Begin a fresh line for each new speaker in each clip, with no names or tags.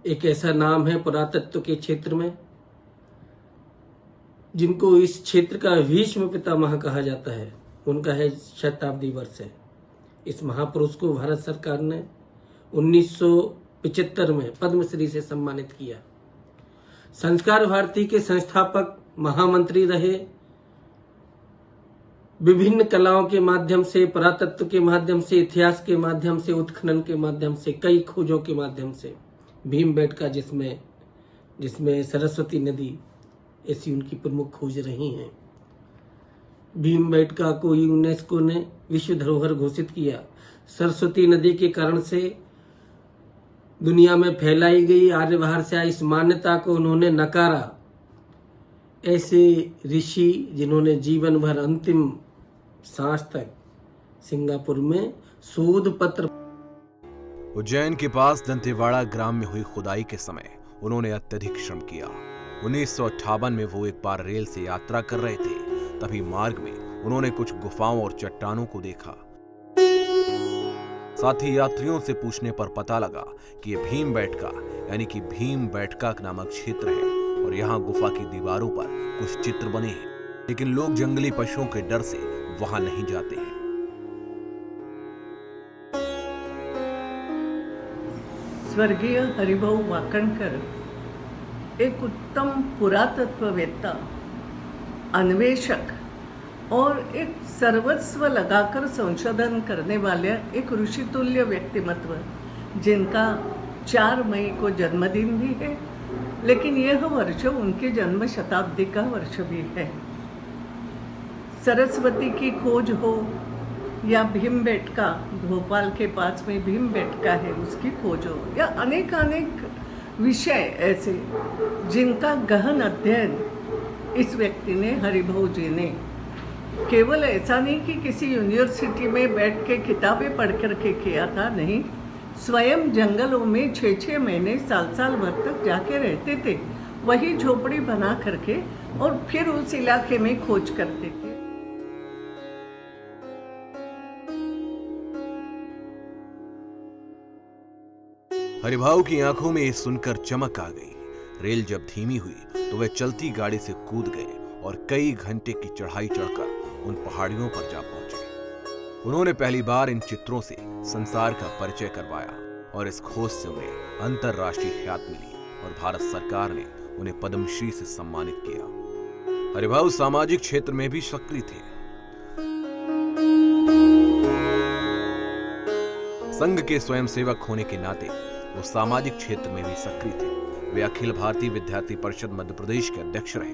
एक ऐसा नाम है पुरातत्व के क्षेत्र में जिनको इस क्षेत्र का भीष्म पितामह कहा जाता है। उनका है शताब्दी वर्ष है। इस महापुरुष को भारत सरकार ने 1975 में पद्मश्री से सम्मानित किया। संस्कार भारती के संस्थापक महामंत्री रहे। विभिन्न कलाओं के माध्यम से, पुरातत्व के माध्यम से, इतिहास के माध्यम से, उत्खनन के माध्यम से, कई खोजों के माध्यम से भीमबेटका जिसमें सरस्वती नदी ऐसी उनकी प्रमुख खोज रही हैं। भीमबेटका को यूनेस्को ने विश्व धरोहर घोषित किया। सरस्वती नदी के कारण से दुनिया में फैलाई गई आर्य बाहर से आई इस मान्यता को उन्होंने नकारा। ऐसे ऋषि जिन्होंने जीवन भर अंतिम सांस तक सिंगापुर में शोध पत्र।
उज्जैन के पास दंतेवाड़ा ग्राम में हुई खुदाई के समय उन्होंने अत्यधिक श्रम किया। 1958 में वो एक बार रेल से यात्रा कर रहे थे, तभी मार्ग में उन्होंने कुछ गुफाओं और चट्टानों को देखा। साथ ही यात्रियों से पूछने पर पता लगा कि ये भीमबेटका यानी कि भीमबेटका नामक क्षेत्र है और यहाँ गुफा की दीवारों पर कुछ चित्र बने हैं, लेकिन लोग जंगली पशुओं के डर से वहां नहीं जाते हैं।
स्वर्गीय हरिभाऊ वाकणकर एक उत्तम पुरातत्ववेत्ता, अन्वेषक और एक सर्वस्व लगाकर संशोधन करने वाले एक ऋषितुल्य व्यक्तिमत्व, जिनका 4 मई को जन्मदिन भी है, लेकिन यह वर्ष उनके जन्म शताब्दी का वर्ष भी है। सरस्वती की खोज हो या भीमबेटका, भोपाल के पास में भीमबेटका है, उसकी खोज हो, या अनेक विषय ऐसे जिनका गहन अध्ययन इस व्यक्ति ने, हरिभाऊ जी ने, केवल ऐसा नहीं कि किसी यूनिवर्सिटी में बैठ के किताबें पढ़ करके किया था, नहीं, स्वयं जंगलों में 6-6 महीने, साल भर तक जाके रहते थे, वही झोपड़ी बना करके, और फिर उस इलाके में खोज करते थे।
हरिभाऊ की आंखों में ये सुनकर चमक आ गई। रेल जब धीमी हुई तो वे चलती गाड़ी से कूद गए और कई घंटे की चढ़ाई चढ़कर उन पहाड़ियों पर जा पहुंचे। उन्होंने पहली बार इन चित्रों से संसार का परिचय करवाया और इस खोज से उन्हें अंतरराष्ट्रीय ख्याति मिली और भारत सरकार ने उन्हें पद्मश्री से सम्मानित किया। हरिभाऊ सामाजिक क्षेत्र में भी सक्रिय थे। संघ के स्वयंसेवक होने के नाते वो सामाजिक क्षेत्र में भी सक्रिय थे। वे अखिल भारतीय विद्यार्थी परिषद मध्य प्रदेश के अध्यक्ष रहे।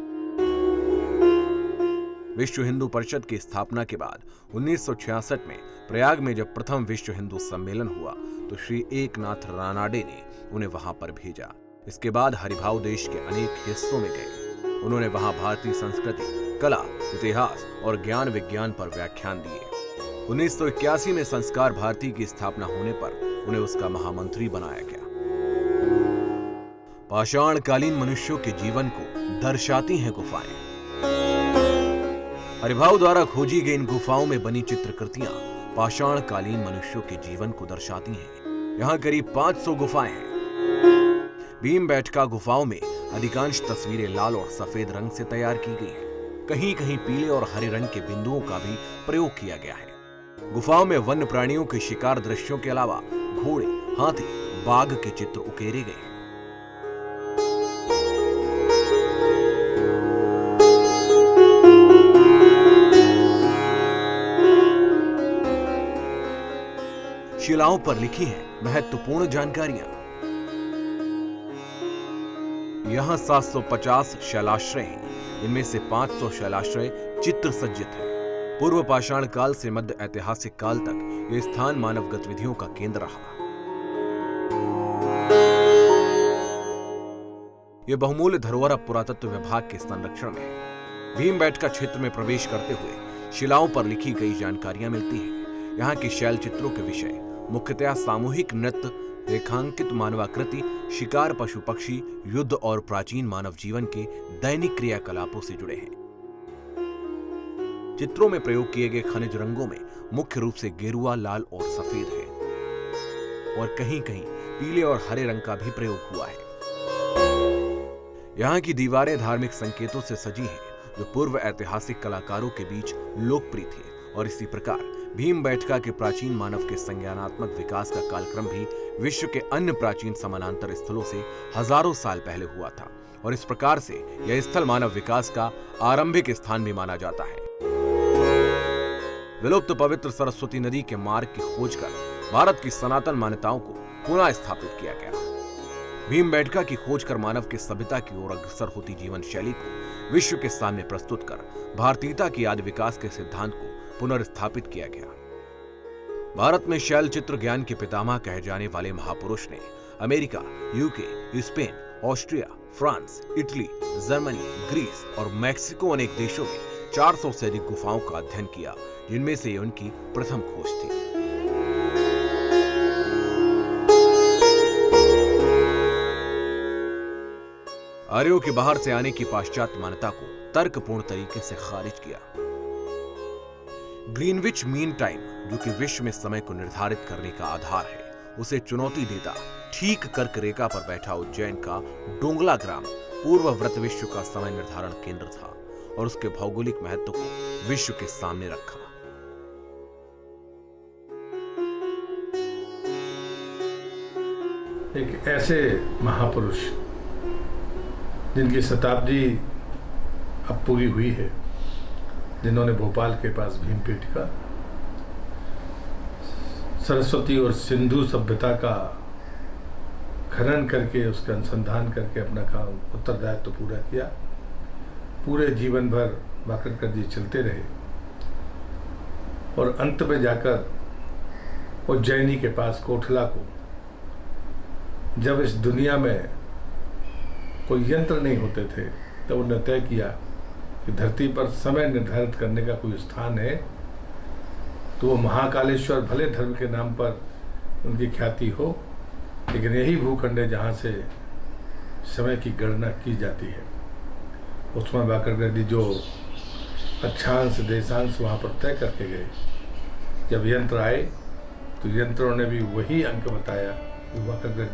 विश्व हिंदू परिषद की स्थापना के बाद 1966 में प्रयाग में जब प्रथम विश्व हिंदू सम्मेलन हुआ तो श्री एकनाथ रानाडे ने उन्हें वहां पर भेजा। इसके बाद हरिभाऊ देश के अनेक हिस्सों में गए। उन्होंने वहां भारतीय संस्कृति, कला, इतिहास और ज्ञान विज्ञान पर व्याख्यान दिए। 1981 में संस्कार भारती की स्थापना होने पर उन्हें उसका महामंत्री बनाया गया। पाषाणकालीन मनुष्यों के जीवन को दर्शाती हैं गुफाएं। हरिभाऊ द्वारा खोजी गई इन गुफाओं में बनी चित्रकृतियां पाषाणकालीन मनुष्यों के जीवन को दर्शाती हैं। यहाँ करीब 500 गुफाएं हैं। भीमबेटका गुफाओं में अधिकांश तस्वीरें लाल और सफेद रंग से तैयार की गई हैं। कहीं कहीं पीले और हरे रंग के बिंदुओं का भी प्रयोग किया गया है। गुफाओं में वन्य प्राणियों के शिकार दृश्यों के अलावा घोड़े, हाथी, बाघ के चित्र उकेरे गए हैं। शिलाओं पर लिखी हैं महत्वपूर्ण जानकारियां। यहां 750 शैलाश्रय हैं। इनमें से 500 शैलाश्रय चित्र सज्जित हैं। पूर्व पाषाण काल से मध्य ऐतिहासिक काल तक यह स्थान मानव गतिविधियों का केंद्र रहा। यह बहुमूल्य धरोहर अब पुरातत्व विभाग के संरक्षण में है। भीमबेटका क्षेत्र में प्रवेश करते हुए शिलाओं पर लिखी गई जानकारियां मिलती हैं। यहाँ के शैल चित्रों के विषय मुख्यतः सामूहिक नृत्य, रेखांकित मानवाकृति, शिकार, पशु पक्षी, युद्ध और प्राचीन मानव जीवन के दैनिक क्रियाकलापों से जुड़े हैं। चित्रों में प्रयोग किए गए खनिज रंगों में मुख्य रूप से गेरुआ, लाल और सफेद है और कहीं कहीं पीले और हरे रंग का भी प्रयोग हुआ है। यहाँ की दीवारें धार्मिक संकेतों से सजी हैं, जो पूर्व ऐतिहासिक कलाकारों के बीच लोकप्रिय थे। और इसी प्रकार भीमबेटका के प्राचीन मानव के संज्ञानात्मक विकास का कालक्रम भी विश्व के अन्य प्राचीन समानांतर स्थलों से हजारों साल पहले हुआ था। और इस प्रकार से यह स्थल मानव विकास का आरंभिक स्थान भी माना जाता है। विलुप्त पवित्र सरस्वती नदी के मार्ग की खोज कर भारत की सनातन मान्यताओं को पुनः स्थापित किया गया। भीमबेटका की खोज कर मानव के सभ्यता की ओर अग्रसर होती जीवन शैली को विश्व के सामने प्रस्तुत कर भारतीयता की आदि विकास के सिद्धांत को पुनर्स्थापित किया गया। भारत में शैल चित्र ज्ञान के पितामह कहे जाने वाले महापुरुष ने America, UK, Spain, Austria, France, Italy, Germany, Greece और मैक्सिको अनेक देशों में 400 से अधिक गुफाओं का अध्ययन किया, जिनमें से उनकी प्रथम खोज थी। आर्यों के बाहर से आने की पाश्चात्य मान्यता को तर्कपूर्ण तरीके से खारिज किया। ग्रीनविच मीन टाइम, जो कि विश्व में समय को निर्धारित करने का आधार है, उसे चुनौती देता ठीक कर्क रेखा पर बैठा उज्जैन का डोंगला ग्राम पूर्वव्रत विश्व का समय निर्धारण केंद्र था और उसके भौगोलिक महत्व को विश्व के सामने रखा।
एक ऐसे महापुरुष जिनकी शताब्दी अब पूरी हुई है, जिन्होंने भोपाल के पास भीमबेटका, सरस्वती और सिंधु सभ्यता का खनन करके, उसका अनुसंधान करके अपना काम उत्तरदायित्व पूरा किया। पूरे जीवन भर वाकरकर जी चलते रहे और अंत में जाकर उज्जैनी के पास कोठला को, जब इस दुनिया में कोई यंत्र नहीं होते थे, तो उन्होंने तय किया कि धरती पर समय निर्धारित करने का कोई स्थान है तो वो महाकालेश्वर, भले धर्म के नाम पर उनकी ख्याति हो, लेकिन यही भूखंड है जहाँ से समय की गणना की जाती है। उसमें वाकरकर जी जो अक्षांश देशांश वहाँ पर तय करके गए, जब यंत्र आए तो यंत्रों ने भी वही अंक बताया। वाकरकर